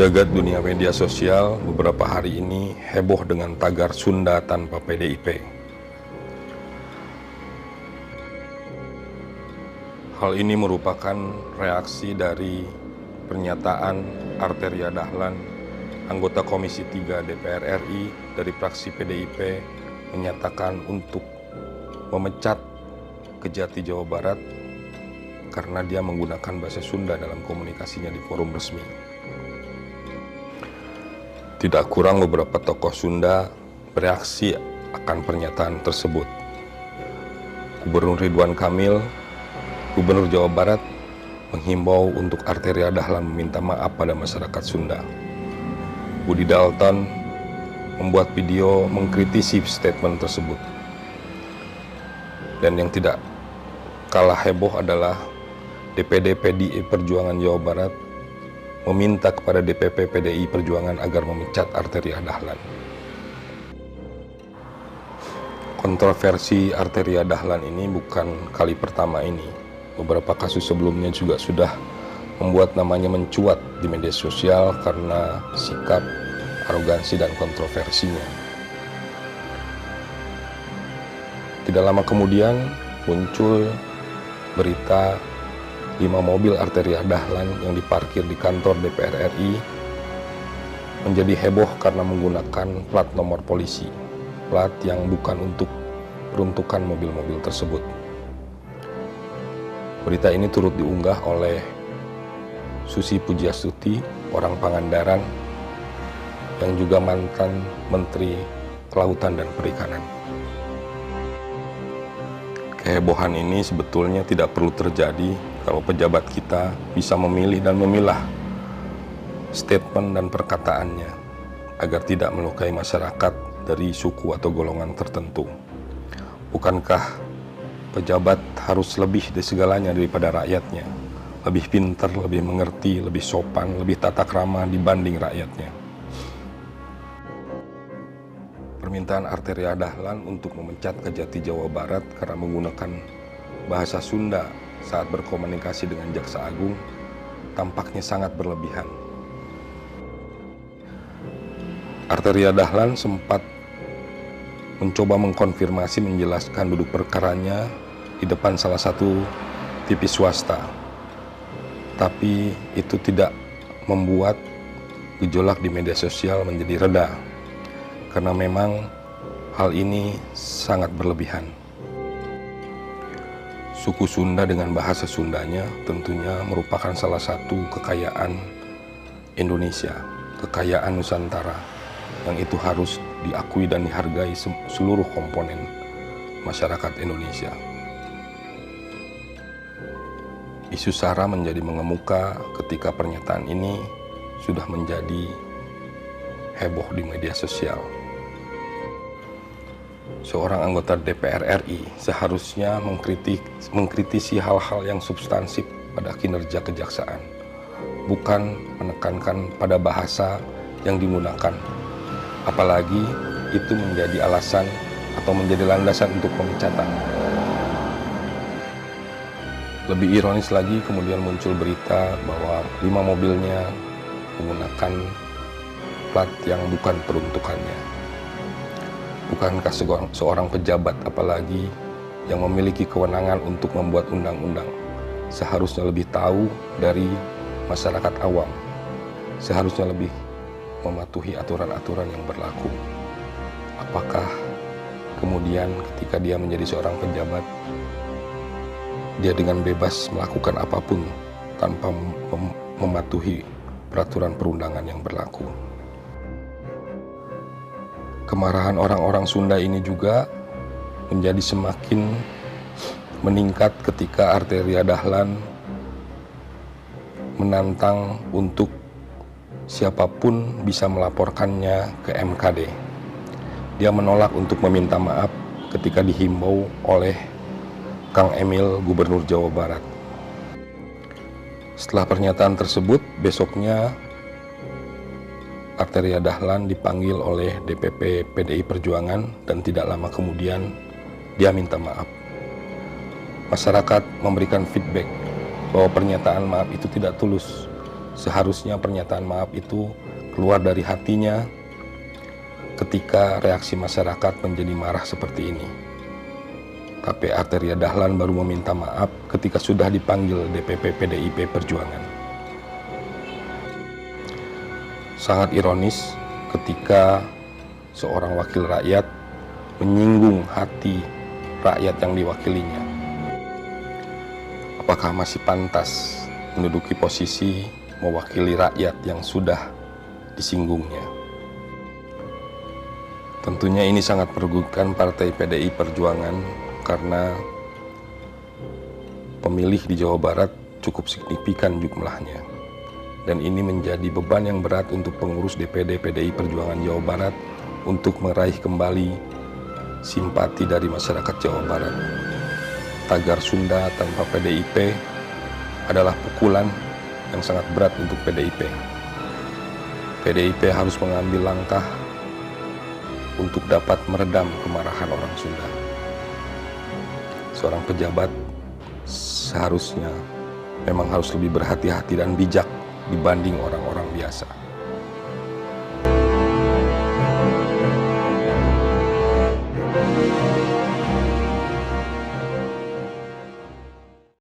Jagat dunia media sosial beberapa hari ini heboh dengan tagar Sunda tanpa PDIP. Hal ini merupakan reaksi dari pernyataan Arteria Dahlan, anggota Komisi 3 DPR RI dari fraksi PDIP, menyatakan untuk memecat Kejati Jawa Barat karena dia menggunakan bahasa Sunda dalam komunikasinya di forum resmi. Tidak kurang beberapa tokoh Sunda bereaksi akan pernyataan tersebut. Gubernur Ridwan Kamil, Gubernur Jawa Barat, menghimbau untuk Arteria Dahlan meminta maaf pada masyarakat Sunda. Budi Dalton membuat video mengkritisi statement tersebut. Dan yang tidak kalah heboh adalah DPD PDI Perjuangan Jawa Barat meminta kepada DPP PDI Perjuangan agar memecat Arteria Dahlan. Kontroversi Arteria Dahlan ini bukan kali pertama ini. Beberapa kasus sebelumnya juga sudah membuat namanya mencuat di media sosial karena sikap, arogansi, dan kontroversinya. Tidak lama kemudian muncul berita 5 mobil Arteria Dahlan yang diparkir di kantor DPR RI menjadi heboh karena menggunakan plat nomor polisi, plat yang bukan untuk peruntukan mobil-mobil tersebut. Berita ini turut diunggah oleh Susi Pujiastuti, orang Pangandaran, yang juga mantan Menteri Kelautan dan Perikanan. Kehebohan ini sebetulnya tidak perlu terjadi kalau pejabat kita bisa memilih dan memilah statement dan perkataannya agar tidak melukai masyarakat dari suku atau golongan tertentu. Bukankah pejabat harus lebih dari segalanya daripada rakyatnya? Lebih pintar, lebih mengerti, lebih sopan, lebih tata krama dibanding rakyatnya. Permintaan Arteria Dahlan untuk memecat Kejati Jawa Barat karena menggunakan bahasa Sunda saat berkomunikasi dengan Jaksa Agung tampaknya sangat berlebihan. Arteria Dahlan sempat mencoba mengkonfirmasi menjelaskan duduk perkaranya di depan salah satu TV swasta. Tapi itu tidak membuat gejolak di media sosial menjadi reda, karena memang hal ini sangat berlebihan. Suku Sunda dengan bahasa Sundanya tentunya merupakan salah satu kekayaan Indonesia, kekayaan Nusantara, yang itu harus diakui dan dihargai seluruh komponen masyarakat Indonesia. Isu SARA menjadi mengemuka ketika pernyataan ini sudah menjadi heboh di media sosial. Seorang anggota DPR RI seharusnya mengkritisi hal-hal yang substansif pada kinerja kejaksaan, bukan menekankan pada bahasa yang digunakan, apalagi itu menjadi alasan atau menjadi landasan untuk pemecatan. Lebih ironis lagi, kemudian muncul berita bahwa 5 mobilnya menggunakan plat yang bukan peruntukannya. Bukankah seorang pejabat, apalagi yang memiliki kewenangan untuk membuat undang-undang, seharusnya lebih tahu dari masyarakat awam, seharusnya lebih mematuhi aturan-aturan yang berlaku? Apakah kemudian ketika dia menjadi seorang pejabat, dia dengan bebas melakukan apapun tanpa mematuhi peraturan perundangan yang berlaku? Kemarahan orang-orang Sunda ini juga menjadi semakin meningkat ketika Arteria Dahlan menantang untuk siapapun bisa melaporkannya ke MKD. Dia menolak untuk meminta maaf ketika dihimbau oleh Kang Emil, Gubernur Jawa Barat. Setelah pernyataan tersebut, besoknya Arteria Dahlan dipanggil oleh DPP PDI Perjuangan dan tidak lama kemudian dia minta maaf. Masyarakat memberikan feedback bahwa pernyataan maaf itu tidak tulus Seharusnya pernyataan maaf itu keluar dari hatinya ketika reaksi masyarakat menjadi marah seperti ini. Tapi Arteria Dahlan baru meminta maaf ketika sudah dipanggil DPP PDIP Perjuangan. Sangat ironis ketika seorang wakil rakyat menyinggung hati rakyat yang diwakilinya. Apakah masih pantas menduduki posisi mewakili rakyat yang sudah disinggungnya? Tentunya ini sangat merugikan Partai PDI Perjuangan karena pemilih di Jawa Barat cukup signifikan jumlahnya. Dan ini menjadi beban yang berat untuk pengurus DPD PDI Perjuangan Jawa Barat untuk meraih kembali simpati dari masyarakat Jawa Barat. Tagar Sunda tanpa PDIP adalah pukulan yang sangat berat untuk PDIP. PDIP harus mengambil langkah untuk dapat meredam kemarahan orang Sunda. Seorang pejabat seharusnya memang harus lebih berhati-hati dan bijak dibanding orang-orang biasa.